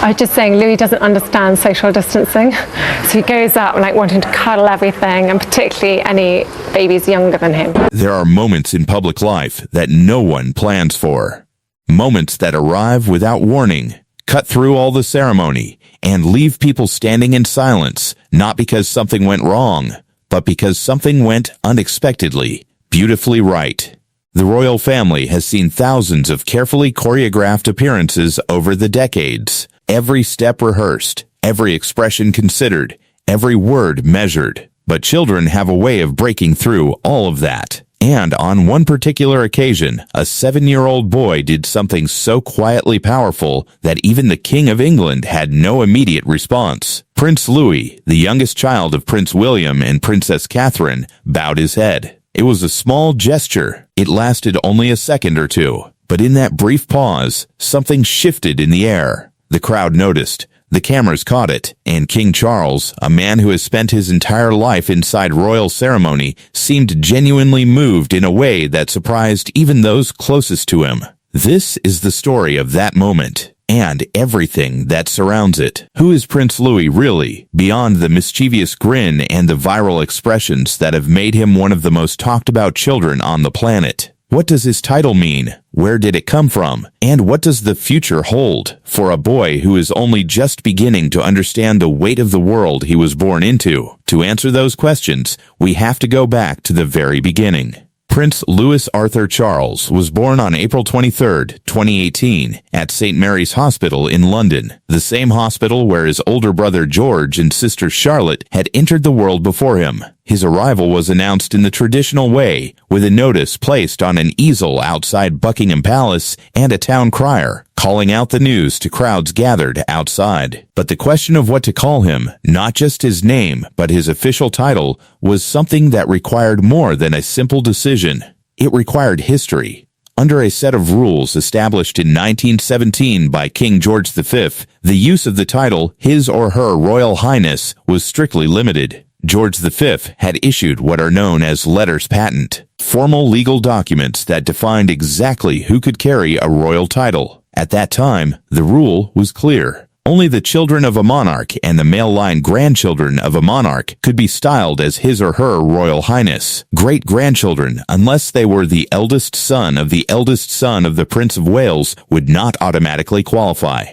I was just saying, Louis doesn't understand social distancing. So he goes up like wanting to cuddle everything, and particularly any babies younger than him. There are moments in public life that no one plans for. Moments that arrive without warning, cut through all the ceremony, and leave people standing in silence, not because something went wrong, but because something went unexpectedly, beautifully right. The royal family has seen thousands of carefully choreographed appearances over the decades, every step rehearsed, every expression considered, every word measured. But children have a way of breaking through all of that. And on one particular occasion, a 7-year-old boy did something so quietly powerful that even the King of England had no immediate response. Prince Louis, the youngest child of Prince William and Princess Catherine, bowed his head. It was a small gesture. It lasted only a second or two. But in that brief pause, something shifted in the air. The crowd noticed. The cameras caught it, and King Charles, a man who has spent his entire life inside royal ceremony, seemed genuinely moved in a way that surprised even those closest to him. This is the story of that moment, and everything that surrounds it. Who is Prince Louis really, beyond the mischievous grin and the viral expressions that have made him one of the most talked about children on the planet? What does his title mean? Where did it come from? And what does the future hold for a boy who is only just beginning to understand the weight of the world he was born into? To answer those questions, we have to go back to the very beginning. Prince Louis Arthur Charles was born on April 23, 2018, at St. Mary's Hospital in London, the same hospital where his older brother George and sister Charlotte had entered the world before him. His arrival was announced in the traditional way, with a notice placed on an easel outside Buckingham Palace and a town crier, calling out the news to crowds gathered outside. But the question of what to call him, not just his name, but his official title, was something that required more than a simple decision. It required history. Under a set of rules established in 1917 by King George V, the use of the title His or Her Royal Highness was strictly limited. George V had issued what are known as letters patent, formal legal documents that defined exactly who could carry a royal title. At that time, the rule was clear. Only the children of a monarch and the male line grandchildren of a monarch could be styled as His or Her Royal Highness. Great-grandchildren, unless they were the eldest son of the Prince of Wales, would not automatically qualify.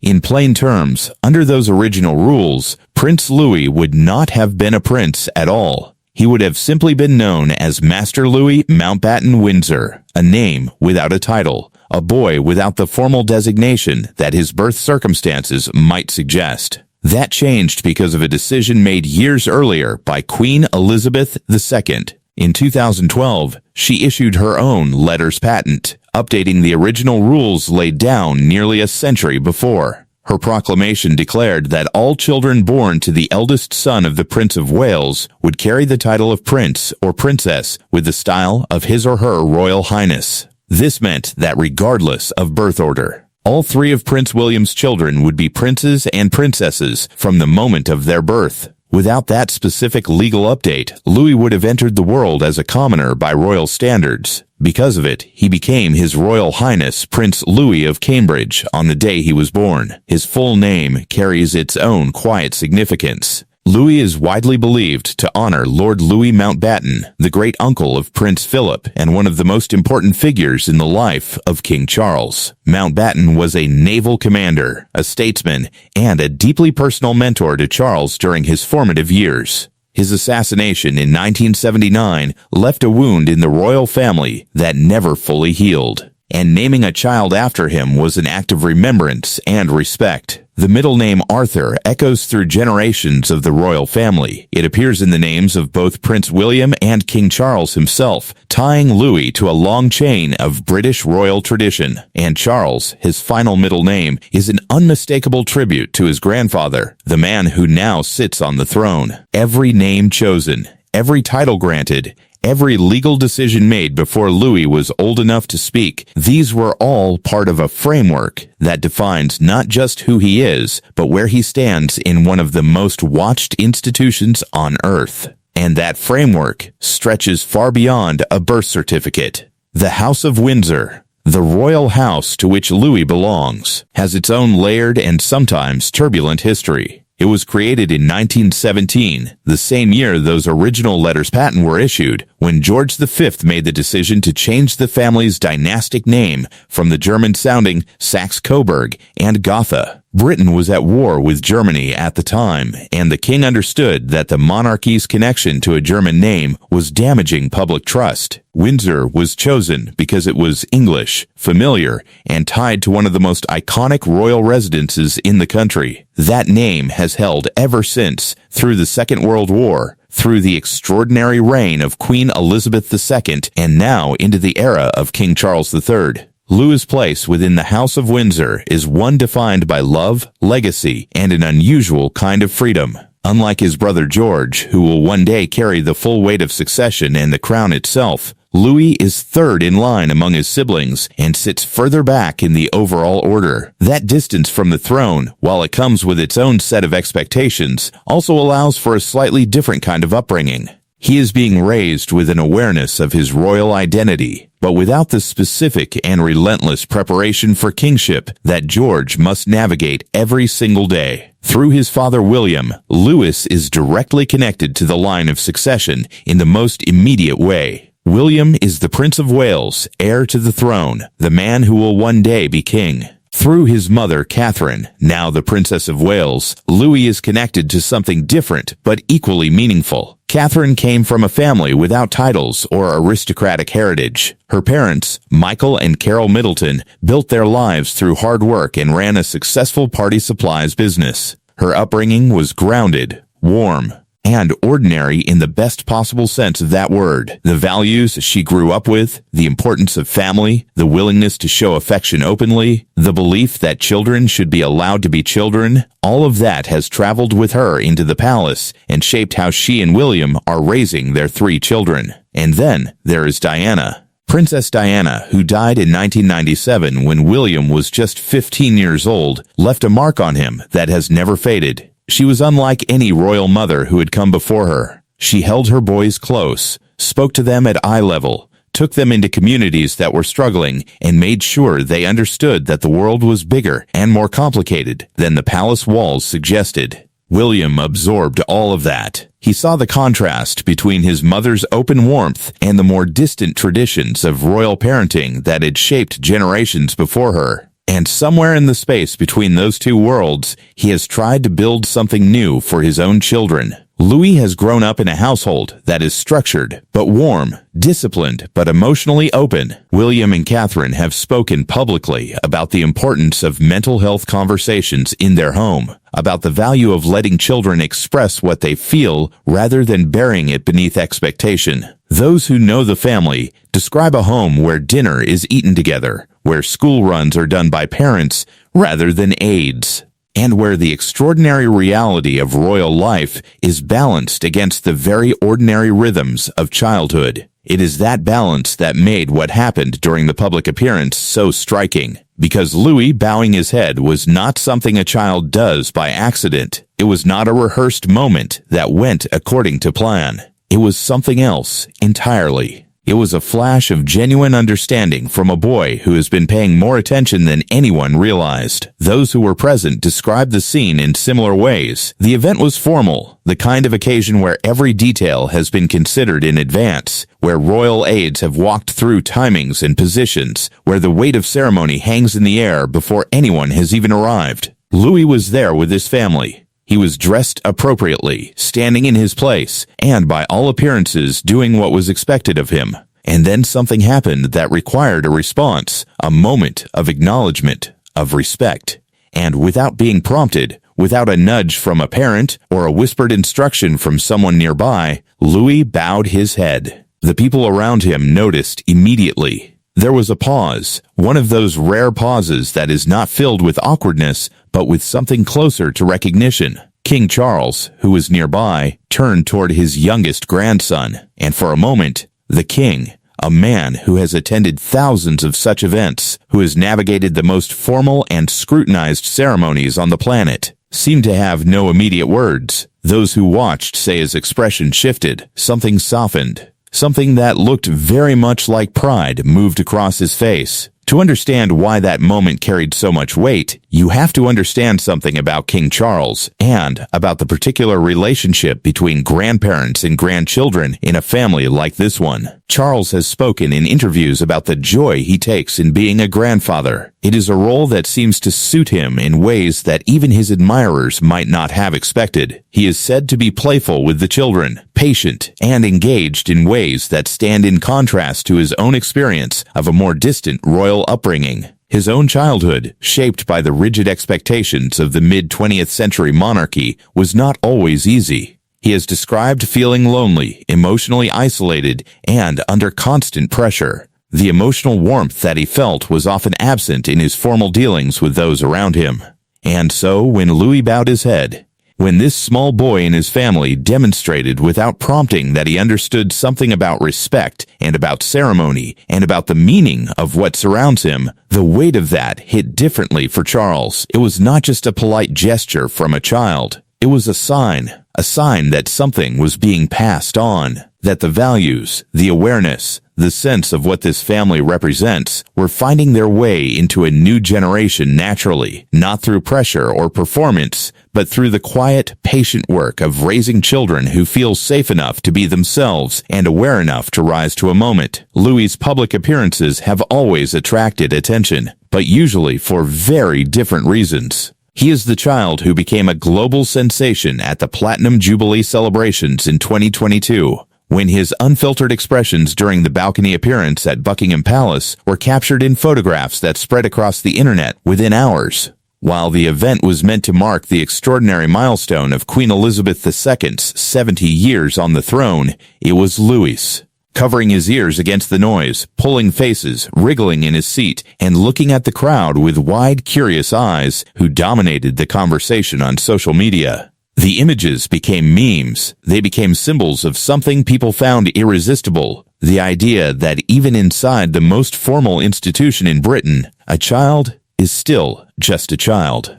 In plain terms, under those original rules, Prince Louis would not have been a prince at all. He would have simply been known as Master Louis Mountbatten Windsor, a name without a title, a boy without the formal designation that his birth circumstances might suggest. That changed because of a decision made years earlier by Queen Elizabeth II. In 2012, she issued her own letters patent, updating the original rules laid down nearly a century before. Her proclamation declared that all children born to the eldest son of the Prince of Wales would carry the title of Prince or Princess with the style of His or Her Royal Highness. This meant that regardless of birth order, all three of Prince William's children would be princes and princesses from the moment of their birth. Without that specific legal update, Louis would have entered the world as a commoner by royal standards. Because of it, he became His Royal Highness Prince Louis of Cambridge on the day he was born. His full name carries its own quiet significance. Louis is widely believed to honor Lord Louis Mountbatten, the great-uncle of Prince Philip and one of the most important figures in the life of King Charles. Mountbatten was a naval commander, a statesman, and a deeply personal mentor to Charles during his formative years. His assassination in 1979 left a wound in the royal family that never fully healed, and naming a child after him was an act of remembrance and respect. The middle name Arthur echoes through generations of the royal family. It appears in the names of both Prince William and King Charles himself, tying Louis to a long chain of British royal tradition. And Charles, his final middle name, is an unmistakable tribute to his grandfather, the man who now sits on the throne. Every name chosen, every title granted, every legal decision made before Louis was old enough to speak, these were all part of a framework that defines not just who he is, but where he stands in one of the most watched institutions on earth. And that framework stretches far beyond a birth certificate. The House of Windsor, The royal house to which Louis belongs has its own layered and sometimes turbulent history. It was created in 1917, the same year those original letters patent were issued, when George V made the decision to change the family's dynastic name from the German-sounding Saxe-Coburg and Gotha. Britain was at war with Germany at the time, and the king understood that the monarchy's connection to a German name was damaging public trust. Windsor was chosen because it was English, familiar, and tied to one of the most iconic royal residences in the country. That name has held ever since, through the Second World War, through the extraordinary reign of Queen Elizabeth II, and now into the era of King Charles III. Louis's place within the House of Windsor is one defined by love, legacy, and an unusual kind of freedom. Unlike his brother George, who will one day carry the full weight of succession and the crown itself, Louis is third in line among his siblings and sits further back in the overall order. That distance from the throne, while it comes with its own set of expectations, also allows for a slightly different kind of upbringing. He is being raised with an awareness of his royal identity, but without the specific and relentless preparation for kingship that George must navigate every single day. Through his father William, Louis is directly connected to the line of succession in the most immediate way. William is the Prince of Wales, heir to the throne, the man who will one day be king. Through his mother, Catherine, now the Princess of Wales, Louis is connected to something different but equally meaningful. Catherine came from a family without titles or aristocratic heritage. Her parents, Michael and Carol Middleton, built their lives through hard work and ran a successful party supplies business. Her upbringing was grounded, warm, and ordinary in the best possible sense of that word. The values she grew up with, the importance of family, the willingness to show affection openly, the belief that children should be allowed to be children, all of that has traveled with her into the palace and shaped how she and William are raising their 3 children. And then there is Diana. Princess Diana, who died in 1997 when William was just 15 years old, left a mark on him that has never faded. She was unlike any royal mother who had come before her. She held her boys close, spoke to them at eye level, took them into communities that were struggling, and made sure they understood that the world was bigger and more complicated than the palace walls suggested. William absorbed all of that. He saw the contrast between his mother's open warmth and the more distant traditions of royal parenting that had shaped generations before her. And somewhere in the space between those two worlds, he has tried to build something new for his own children. Louis has grown up in a household that is structured, but warm, disciplined, but emotionally open. William and Catherine have spoken publicly about the importance of mental health conversations in their home, about the value of letting children express what they feel rather than burying it beneath expectation. Those who know the family describe a home where dinner is eaten together, where school runs are done by parents rather than aides, and where the extraordinary reality of royal life is balanced against the very ordinary rhythms of childhood. It is that balance that made what happened during the public appearance so striking, because Louis bowing his head was not something a child does by accident. It was not a rehearsed moment that went according to plan. It was something else entirely. It was a flash of genuine understanding from a boy who has been paying more attention than anyone realized. Those who were present described the scene in similar ways. The event was formal, the kind of occasion where every detail has been considered in advance, where royal aides have walked through timings and positions, where the weight of ceremony hangs in the air before anyone has even arrived. Louis was there with his family. He was dressed appropriately, standing in his place, and by all appearances doing what was expected of him. And then something happened that required a response, a moment of acknowledgement, of respect. And without being prompted, without a nudge from a parent or a whispered instruction from someone nearby, Louis bowed his head. The people around him noticed immediately. There was a pause, one of those rare pauses that is not filled with awkwardness, but with something closer to recognition. King Charles, who was nearby, turned toward his youngest grandson, and for a moment, the king, a man who has attended thousands of such events, who has navigated the most formal and scrutinized ceremonies on the planet, seemed to have no immediate words. Those who watched say his expression shifted, something softened. Something that looked very much like pride moved across his face. To understand why that moment carried so much weight, you have to understand something about King Charles and about the particular relationship between grandparents and grandchildren in a family like this one. Charles has spoken in interviews about the joy he takes in being a grandfather. It is a role that seems to suit him in ways that even his admirers might not have expected. He is said to be playful with the children, patient, and engaged in ways that stand in contrast to his own experience of a more distant royal upbringing. His own childhood, shaped by the rigid expectations of the mid-20th century monarchy, was not always easy. He has described feeling lonely, emotionally isolated, and under constant pressure. The emotional warmth that he felt was often absent in his formal dealings with those around him. And so, when Louis bowed his head, when this small boy in his family demonstrated without prompting that he understood something about respect and about ceremony and about the meaning of what surrounds him, the weight of that hit differently for Charles. It was not just a polite gesture from a child. It was a sign that something was being passed on, that the values, the awareness, the sense of what this family represents were finding their way into a new generation naturally, not through pressure or performance, but through the quiet, patient work of raising children who feel safe enough to be themselves and aware enough to rise to a moment. Louis's public appearances have always attracted attention, but usually for very different reasons. He is the child who became a global sensation at the Platinum Jubilee celebrations in 2022, when his unfiltered expressions during the balcony appearance at Buckingham Palace were captured in photographs that spread across the internet within hours. While the event was meant to mark the extraordinary milestone of Queen Elizabeth II's 70 years on the throne, it was Louis. Covering his ears against the noise, pulling faces, wriggling in his seat, and looking at the crowd with wide, curious eyes, who dominated the conversation on social media. The images became memes. They became symbols of something people found irresistible. The idea that even inside the most formal institution in Britain, a child is still just a child.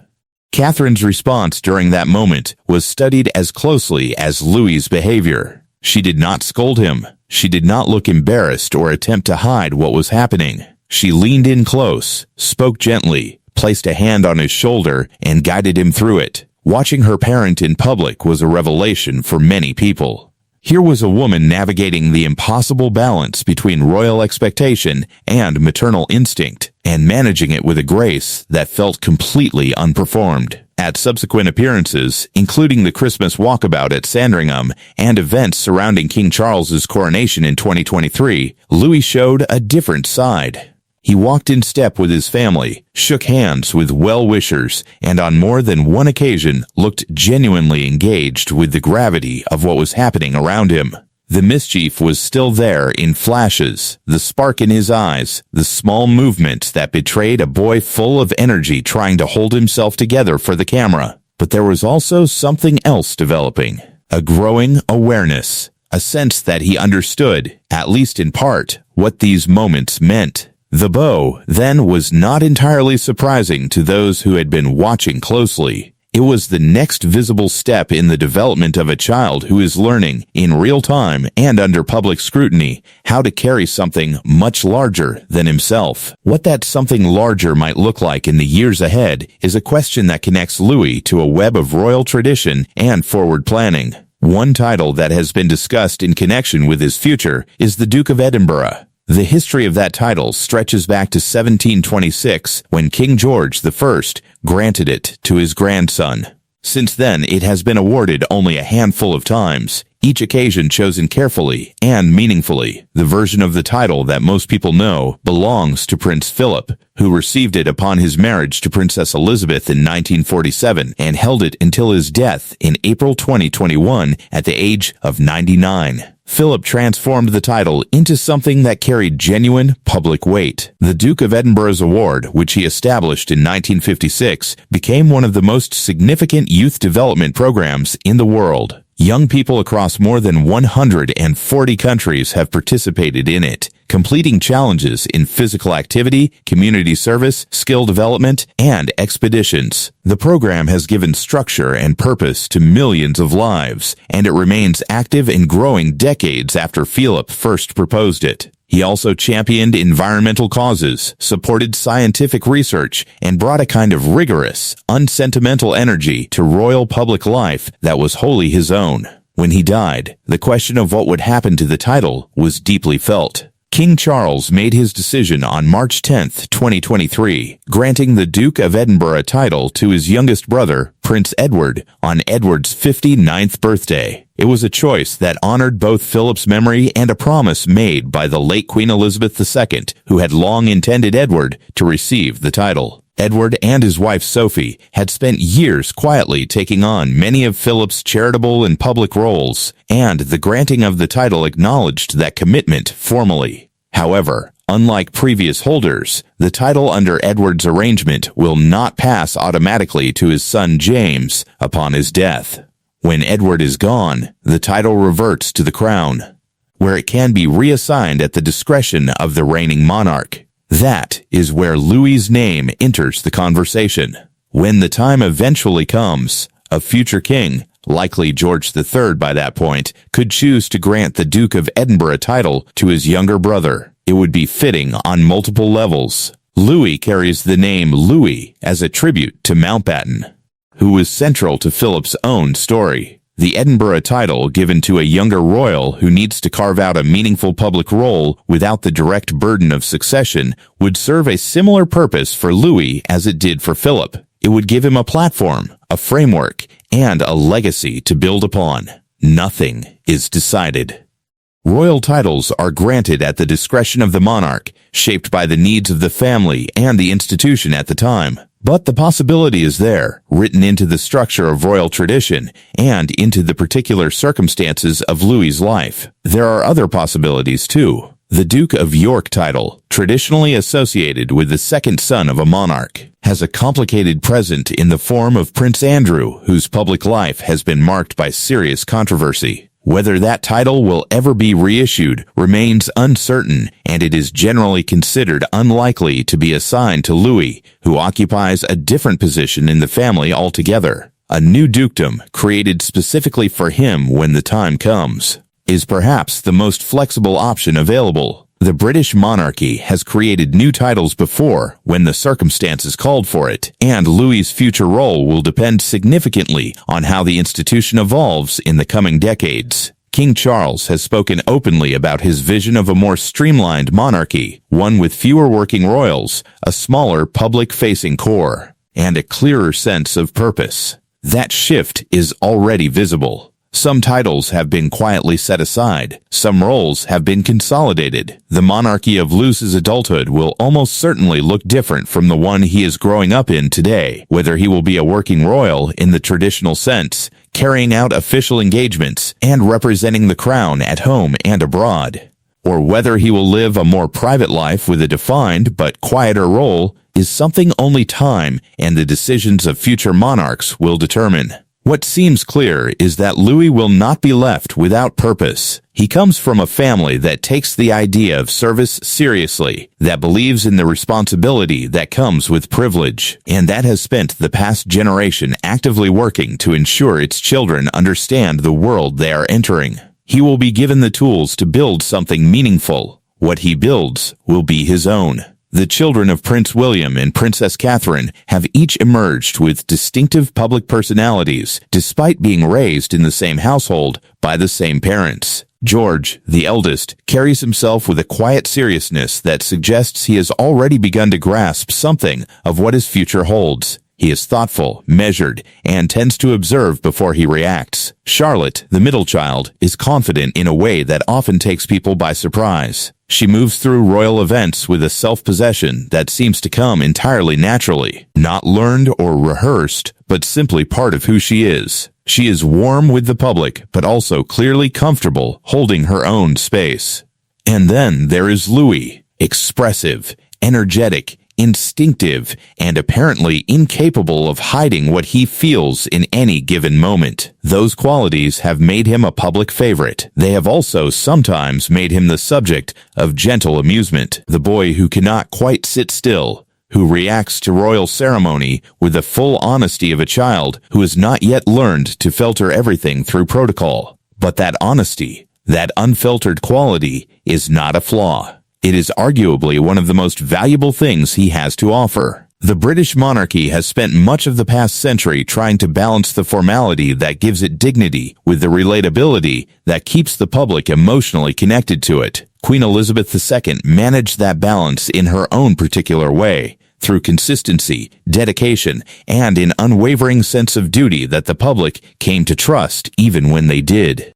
Catherine's response during that moment was studied as closely as Louis's behavior. She did not scold him. She did not look embarrassed or attempt to hide what was happening. She leaned in close, spoke gently, placed a hand on his shoulder, and guided him through it. Watching her parent in public was a revelation for many people. Here was a woman navigating the impossible balance between royal expectation and maternal instinct, and managing it with a grace that felt completely unperformed. At subsequent appearances, including the Christmas walkabout at Sandringham and events surrounding King Charles's coronation in 2023, Louis showed a different side. He walked in step with his family, shook hands with well-wishers, and on more than one occasion looked genuinely engaged with the gravity of what was happening around him. The mischief was still there in flashes, the spark in his eyes, the small movements that betrayed a boy full of energy trying to hold himself together for the camera. But there was also something else developing, a growing awareness, a sense that he understood, at least in part, what these moments meant. The bow, then, was not entirely surprising to those who had been watching closely. It was the next visible step in the development of a child who is learning, in real time and under public scrutiny, how to carry something much larger than himself. What that something larger might look like in the years ahead is a question that connects Louis to a web of royal tradition and forward planning. One title that has been discussed in connection with his future is the Duke of Edinburgh. The history of that title stretches back to 1726, when King George I granted it to his grandson. Since then, it has been awarded only a handful of times, each occasion chosen carefully and meaningfully. The version of the title that most people know belongs to Prince Philip, who received it upon his marriage to Princess Elizabeth in 1947 and held it until his death in April 2021 at the age of 99. Philip transformed the title into something that carried genuine public weight. The Duke of Edinburgh's award, which he established in 1956, became one of the most significant youth development programs in the world. Young people across more than 140 countries have participated in it, completing challenges in physical activity, community service, skill development, and expeditions. The program has given structure and purpose to millions of lives, and it remains active and growing decades after Philip first proposed it. He also championed environmental causes, supported scientific research, and brought a kind of rigorous, unsentimental energy to royal public life that was wholly his own. When he died, the question of what would happen to the title was deeply felt. King Charles made his decision on March 10, 2023, granting the Duke of Edinburgh title to his youngest brother, Prince Edward, on Edward's 59th birthday. It was a choice that honored both Philip's memory and a promise made by the late Queen Elizabeth II, who had long intended Edward to receive the title. Edward and his wife Sophie had spent years quietly taking on many of Philip's charitable and public roles, and the granting of the title acknowledged that commitment formally. However, unlike previous holders, the title under Edward's arrangement will not pass automatically to his son James upon his death. When Edward is gone, the title reverts to the crown, where it can be reassigned at the discretion of the reigning monarch. That is where Louis's name enters the conversation. When the time eventually comes, a future king, likely George III by that point, could choose to grant the Duke of Edinburgh title to his younger brother. It would be fitting on multiple levels. Louis carries the name Louis as a tribute to Mountbatten, who was central to Philip's own story. The Edinburgh title given to a younger royal who needs to carve out a meaningful public role without the direct burden of succession would serve a similar purpose for Louis as it did for Philip. It would give him a platform, a framework, and a legacy to build upon. Nothing is decided. Royal titles are granted at the discretion of the monarch, shaped by the needs of the family and the institution at the time. But the possibility is there, written into the structure of royal tradition and into the particular circumstances of Louis's life. There are other possibilities too. The Duke of York title, traditionally associated with the second son of a monarch, has a complicated present in the form of Prince Andrew, whose public life has been marked by serious controversy. Whether that title will ever be reissued remains uncertain, and it is generally considered unlikely to be assigned to Louis, who occupies a different position in the family altogether. A new dukedom, created specifically for him when the time comes, is perhaps the most flexible option available. The British monarchy has created new titles before when the circumstances called for it, and Louis's future role will depend significantly on how the institution evolves in the coming decades. King Charles has spoken openly about his vision of a more streamlined monarchy, one with fewer working royals, a smaller public-facing core, and a clearer sense of purpose. That shift is already visible. Some titles have been quietly set aside. Some roles have been consolidated. The monarchy of Louis's adulthood will almost certainly look different from the one he is growing up in today, whether he will be a working royal in the traditional sense, carrying out official engagements, and representing the crown at home and abroad, or whether he will live a more private life with a defined but quieter role, is something only time and the decisions of future monarchs will determine. What seems clear is that Louis will not be left without purpose. He comes from a family that takes the idea of service seriously, that believes in the responsibility that comes with privilege, and that has spent the past generation actively working to ensure its children understand the world they are entering. He will be given the tools to build something meaningful. What he builds will be his own. The children of Prince William and Princess Catherine have each emerged with distinctive public personalities, despite being raised in the same household by the same parents. George, the eldest, carries himself with a quiet seriousness that suggests he has already begun to grasp something of what his future holds. He is thoughtful, measured, and tends to observe before he reacts. Charlotte, the middle child, is confident in a way that often takes people by surprise. She moves through royal events with a self-possession that seems to come entirely naturally, not learned or rehearsed, but simply part of who she is. She is warm with the public, but also clearly comfortable holding her own space. And then there is Louis, expressive, energetic, instinctive, and apparently incapable of hiding what he feels in any given moment. Those qualities have made him a public favorite. They have also sometimes made him the subject of gentle amusement, the boy who cannot quite sit still, who reacts to royal ceremony with the full honesty of a child who has not yet learned to filter everything through protocol. But that honesty, that unfiltered quality, is not a flaw. It is arguably one of the most valuable things he has to offer. The British monarchy has spent much of the past century trying to balance the formality that gives it dignity with the relatability that keeps the public emotionally connected to it. Queen Elizabeth II managed that balance in her own particular way, through consistency, dedication, and an unwavering sense of duty that the public came to trust even when they did.